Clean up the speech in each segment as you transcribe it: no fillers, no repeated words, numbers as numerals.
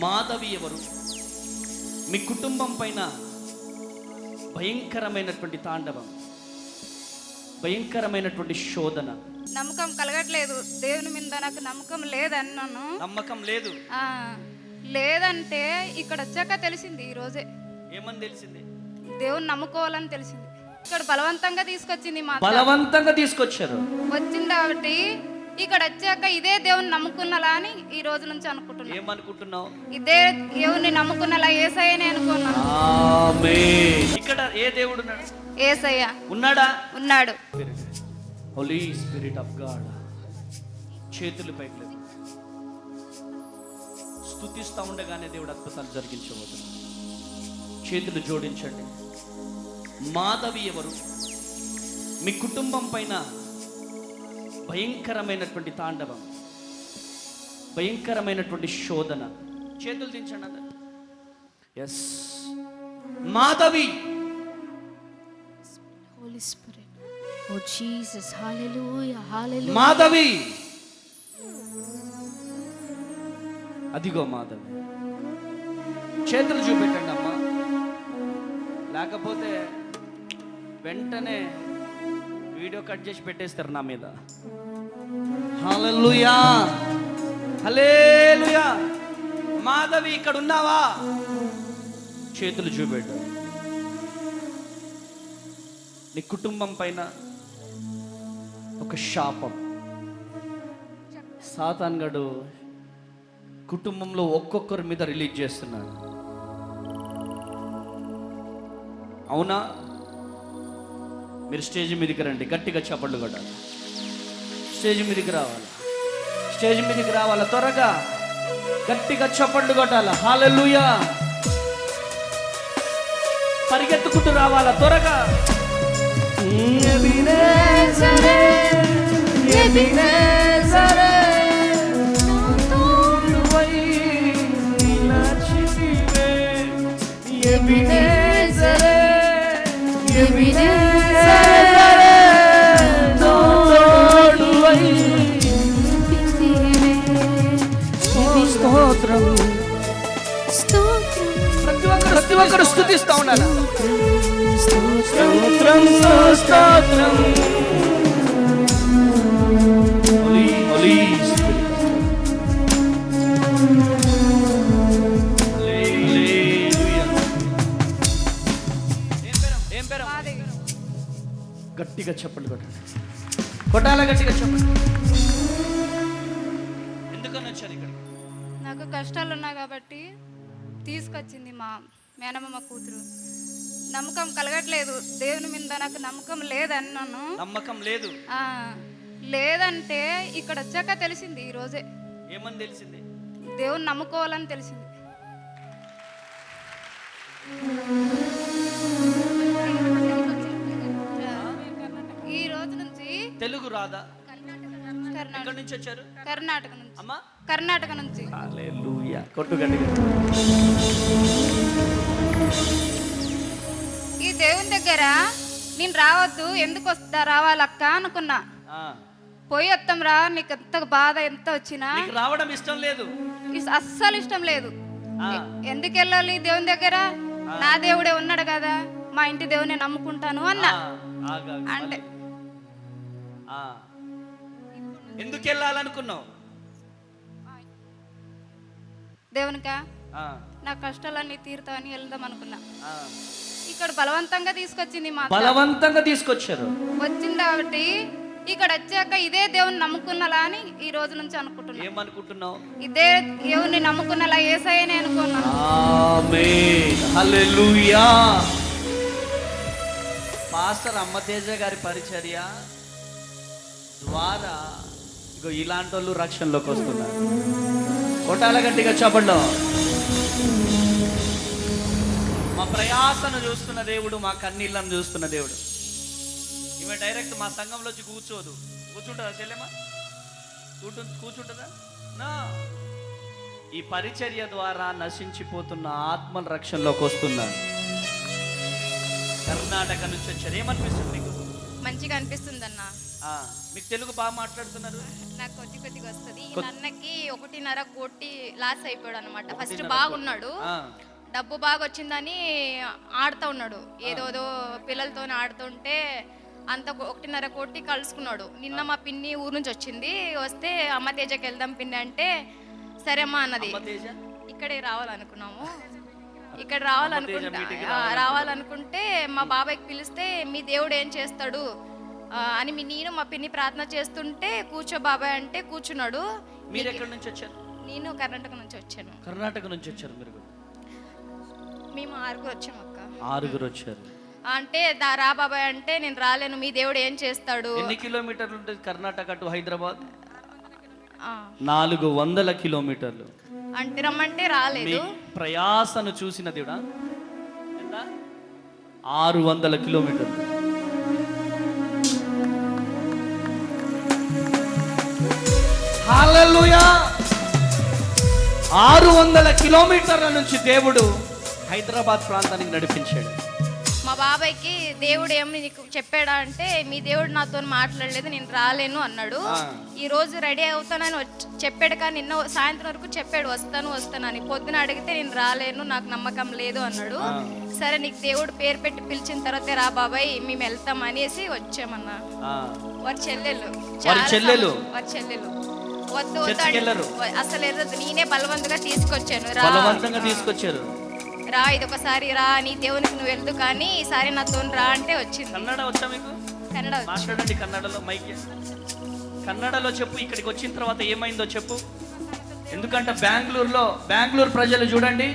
మాధవి ఎవరు? మీ కుటుంబం పైన భయంకరమైనటువంటి తాండవం, భయంకరమైనటువంటి శోధన. నమ్మకం కలగట్లేదు దేవుని మీద, నాకు నమ్మకం లేదన్నాను. నమ్మకం లేదు. లేదంటే ఇక్కడ వచ్చాక తెలిసింది. ఈ రోజే ఏమని తెలిసింది? దేవుని నమ్ముకోవాలని తెలిసింది. ఇక్కడ బలవంతంగా తీసుకొచ్చింది. బలవంతంగా తీసుకొచ్చారు. వచ్చింది కాబట్టి ఇక్కడ వచ్చాక ఇదే దేవుని నమ్ముకున్నలా అని ఈ రోజు నుంచి అనుకుంటున్నా. ఏమనుకుంటున్నావు? ఇదే దేవుని నమ్ముకున్నలా యేసయ్యనే అనుకున్నాను. ఆమేన్. ఇక్కడ ఏ దేవుడు ఉన్నాడు? యేసయ్య ఉన్నాడా? ఉన్నాడు. Holy spirit of God. చేతులు పైకి లేదు, స్తుతిస్తా ఉండగానే దేవుడు అద్భుతాలు జరిగించబోతున్నాడు. చేతులు జోడించండి. మాధవి ఎవరు? మీ కుటుంబం పైన భయంకరమైనటువంటి తాండవం, భయంకరమైనటువంటి శోధన. చేతులు దించండి అందరు. Yes, Madhavi. Holy Spirit. Oh Jesus, hallelujah, hallelujah. Madhavi, అదిగో మాధవి. చేతులు చూపెట్టండి అమ్మా, లేకపోతే వెంటనే వీడియో కట్ చేసి పెట్టేస్తారు నా మీద. హల్లెలూయా, హల్లెలూయా. మాధవి ఇక్కడ ఉన్నావా? చేతులు చూపెట్టు. నీ కుటుంబం పైన ఒక శాపం, సాతాన్గడు కుటుంబంలో ఒక్కొక్కరి మీద రిలీజ్ చేస్తున్నాడు. అవునా? మీరు స్టేజ్ మీదకి రండి, గట్టిగా చప్పట్లు కొట్టాలి. స్టేజ్ మీదకి రావాలి, స్టేజ్ మీదకి రావాలి, త్వరగా గట్టిగా చప్పట్లు కొట్టాలి. హల్లెలూయా. పరిగెత్తుకుంటూ రావాలా త్వరగా. ప్రతి ఒక్కరు స్తుతిస్తా ఉండాలి. స్తోత్రం స్తోత్రం. హోలీ స్పిరిట్. హల్లెలూయా. ఏం పేరు? గట్టిగా చప్పట్లు కొట్టండి, కొట్టాలా గట్టిగా చప్పట్లు. ఎందుకని వచ్చారు ఇక్కడికి? నాకు కష్టాలు ఉన్నాయి కాబట్టి తీసుకొచ్చింది మా మేనమ్మ కూతురు. నమ్మకం కలగట్లేదు దేవుని మీద, నాకు నమ్మకం లేదన్నాను. నమ్మకం లేదు. లేదంటే ఇక్కడ వచ్చాక తెలిసింది. ఈ రోజే ఏమని తెలిసింది? దేవుని నమ్ముకోవాలని తెలిసింది. ఈ రోజు నుంచి. తెలుగు రాదా? ఎక్కడి నుంచి వచ్చారు? కర్ణాటక నుంచి. అమ్మా, కర్ణాటక నుంచి. హల్లెలూయా. కొట్టు గట్టిగా. ఈ దేవుని దగ్గర నేను రావద్దు, ఎందుకు వస్తా రావాలక్క అనుకున్నా. పోయి వస్తాం రా, నీకు ఎంత బాధ ఎంత వచ్చినా. నీకు రావడం ఇష్టం లేదు? అస్సలు ఇష్టం లేదు. ఎందుకు వెళ్ళాలి దేవుని దగ్గర? నా దేవుడే ఉన్నాడు కదా, మా ఇంటి దేవుని నమ్ముకుంటాను అన్నా. అంటే ఎందుకు వెళ్ళాలనుకున్నావు? దేవునికా నా కష్టాలన్నీ తీరుతావని వెళ్దాం అనుకున్నా. ఇక్కడ బలవంతంగా తీసుకొచ్చింది. బలవంతంగా తీసుకొచ్చారు. వచ్చింది కాబట్టి ఇక్కడ వచ్చాక ఇదే దేవుని నమ్ముకున్నలా అని ఈ రోజు నుంచి అనుకుంటున్నా. ఏమనుకుంటున్నావు? ఇదే దేవుని నమ్ముకున్నలా యేసయ్యనే అనుకున్నాను. ఆమేన్, హల్లెలూయా. పాస్టర్ అమ్మతేజ గారి పరిచర్య ద్వారా ఇగో ఇలాంటి వాళ్ళు రక్షణలోకి వస్తున్నారు. కొట్టాల గట్టిగా చప్పట్లో. మా ప్రయాసను చూస్తున్న దేవుడు, మా కన్నీళ్ళను చూస్తున్న దేవుడు. ఈమె డైరెక్ట్ మా సంఘంలో వచ్చి కూర్చోదు. కూర్చుంటుందా చెల్లెమ్మా? కూర్చుంటుందా? నా ఈ పరిచర్య ద్వారా నశించిపోతున్న ఆత్మల రక్షణలోకి వస్తున్నారు. కర్ణాటక నుంచి వచ్చారు. ఏమనిపిస్తుంది మీకు? మంచిగా అనిపిస్తుంది అన్న. మీకు తెలుగు బాగా మాట్లాడుతున్నారు. నాకు కొద్దిగా వస్తుంది. ఈ అన్నకి 1.5 కోటి లాస్ అయిపోయాడు అనమాట. ఫస్ట్ బాగున్నాడు, డబ్బు బాగా వచ్చిందని ఆడుతూ ఉన్నాడు, ఏదోదో పిల్లలతో ఆడుతుంటే అంత 1.5 కోటి కలుసుకున్నాడు. నిన్న మా పిన్ని ఊరు నుంచి వచ్చింది, వస్తే అమ్మ తేజకి వెళ్దాం పిన్ని అంటే సరే అమ్మా అన్నది. ఇక్కడే రావాలనుకున్నాము, ఇక్కడ రావాలనుకుంటే మా బాబాయ్కి పిలిస్తే మీ దేవుడు ఏం చేస్తాడు అని నేను మా పిన్ని ప్రార్థన చేస్తుంటే కూర్చో బాబాయ్ అంటే కూర్చున్నాడు. మీరు ఎక్కడి నుంచి వచ్చారు? నేను కర్ణాటక నుంచి వచ్చాను. కర్ణాటక నుంచి వచ్చారు మీరు? మేము 6 వచ్చాము అక్క. 6 వచ్చారు అంటే రా బాబాయ్ అంటే నేను రాలేను, మీ దేవుడు ఏం చేస్తాడు. ఎన్ని కిలోమీటర్లు ఉంటుంది కర్ణాటక టు హైదరాబాద్? 400 కిలోమీటర్లు. అంటే రమ్మంటే రాలేదు. ప్రయాసను చూసిన దేవుడా, ఎంత? 600 కిలోమీటర్లు. హల్లెలూయా! 600 కిలోమీటర్ల నుంచి దేవుడు హైదరాబాద్ ప్రాంతానికి నడిపించాడు. మా బాబాయ్కి దేవుడు ఏమి నీకు చెప్పాడా అంటే మీ దేవుడు నాతో మాట్లాడలేదు, నేను రాలేను అన్నాడు. ఈ రోజు రెడీ అవుతానని చెప్పాడు, కానీ నిన్న సాయంత్రం వరకు చెప్పాడు వస్తాను అని. పొద్దున అడిగితే నేను రాలేను, నాకు నమ్మకం లేదు అన్నాడు. సరే నీకు దేవుడు పేరు పెట్టి పిలిచిన తర్వాత రా బాబాయ్ మేము వెళ్తాం అనేసి వచ్చామన్నా. వారి చెల్లెలు వద్దు అసలు ఎర్రదు, నేనే బలవంతంగా తీసుకొచ్చాను. రా ఇది ఒకసారి రా, నీ దేవునికి నువ్వు వెళ్తూ కానీ ఈసారి నాతో రా అంటే వచ్చింది. కన్నడ వచ్చా మీకు? కన్నడ మాట్లాడండి కన్నడలో, మైక్ కన్నడలో చెప్పు. ఇక్కడికి వచ్చిన తర్వాత ఏమైందో చెప్పు. ఎందుకంటే బెంగళూరు ప్రజలు చూడండి,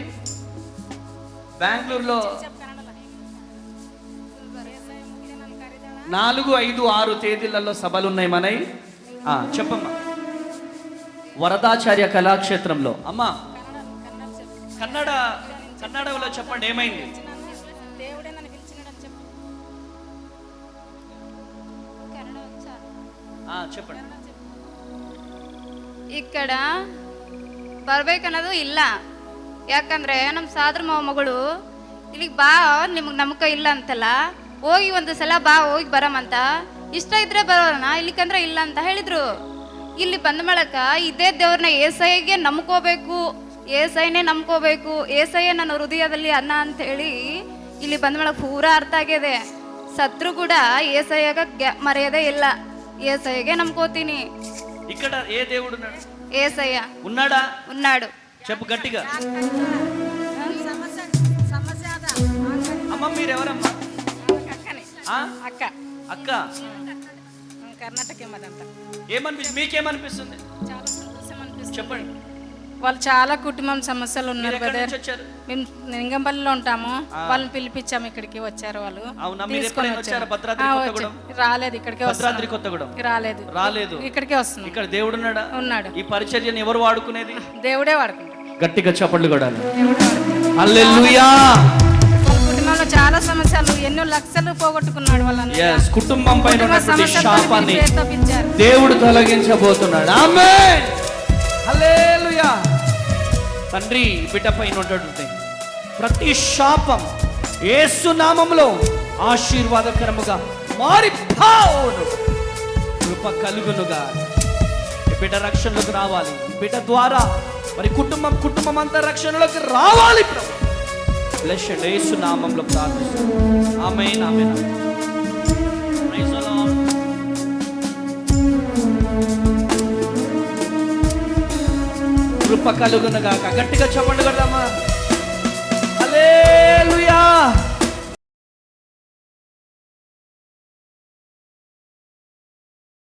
బెంగళూరులో 4, 5, 6 తేదీలలో సభలు ఉన్నాయి మనవి. చెప్పమ్మా. వరదాచార్య కళాక్షేత్రంలో. అమ్మా కన్నడలో చెప్పండి ఏమైంది. చెప్పండి. ఇక్కడ ಬರ್ಬೇಕನ್ನೋದು ಇಲ್ಲ, ಯಾಕಂದ್ರೆ ನಮ್ಮ ಸಾದ್ರ ಮೊಮ್ಮಗಳು ಇಲ್ಲಿಗೆ ಬಾ, ನಿಮಗೆ ನಮ್ಮಕ ಇಲ್ಲ ಅಂತಲ್ಲ, ಹೋಗಿ ಒಂದು ಸಲ ಬಾ ಹೋಗಿ ಬರಮಂತ, ಇಷ್ಟ ಇದ್ರೆ ಬರೋಣ, ಇಲ್ಲಿಕಂದ್ರೆ ಇಲ್ಲ ಅಂತ ಹೇಳಿದ್ರು. ಇಲ್ಲಿ ಬಂದ ಬಳಕ ಇದೇ ದೇವ್ರನ್ನ ಏಸೈಗೆ ನಂಬ್ಕೋಬೇಕು, ಏಸೈನೇ ನಂಬ್ಕೋಬೇಕು, ಏಸೈಯೇ ನನ್ನ ಹೃದಯದಲ್ಲಿ ಅನ್ನ ಅಂತ ಹೇಳಿ ಇಲ್ಲಿ ಬಂದ ಬಳಕ ಪೂರಾ ಅರ್ಥ ಆಗಿದೆ. ಸತ್ರು ಕೂಡ ಏಸಯ್ಯಗ ಮರೆಯದೇ ಇಲ್ಲ, ఏసయ్యగే నమ్ముకోతిని. ఇక్కడ ఏ దేవుడు ఉన్నాడు? ఏసయ్య ఉన్నాడా? ఉన్నాడు. చెప్పు గట్టిగా. అమ్మ మీరు ఎవరమ్మా? అక్క. అక్క కర్ణాటక. ఏమనిపిస్తుంది మీకేమనిపిస్తుంది? చెప్పండి. వాళ్ళు చాలా కుటుంబం సమస్యలు ఉన్నారు బ్రదర్. మేము లింగంపల్లిలో ఉంటాము, వాళ్ళని పిలిపించాము, ఇక్కడికి వచ్చారు వాళ్ళు. తీసుకొని రాలేదు, ఇక్కడికే రాలేదు, ఇక్కడికే వస్తున్నాం. ఇక్కడ దేవుడు ఉన్నాడు. ఈ పరిచర్యను ఎవరు వాడుకునేది? దేవుడే వాడుకుంటాడు. గట్టిగా చప్పట్లు కూడా. హల్లెలూయా! కుటుంబంలో చాలా సమస్యలు, ఎన్నో లక్షలు పోగొట్టుకున్నాడు వాళ్ళని. కుటుంబం పైన శాపాన్ని దేవుడు తొలగించబోతున్నాడు. ఆమేన్. హల్లెలూయా! తండ్రి బిడ్డ పైన ఉన్నటువంటి ప్రతి శాపం యేసు నామములో ఆశీర్వాదకరముగా మారిపోవును. కృప కలుగునుగా. బిడ్డ రక్షణలోకి రావాలి. బిడ్డ ద్వారా మరి కుటుంబం అంతా రక్షణలోకి రావాలి. ప్రభు బ్లెస్ యేసు నామములో ప్రార్థిస్తున్నాను. Amen, amen. Praise the lord. కృప కలుగునుగాక. గట్టిగా చెప్పండి కదమ్మా.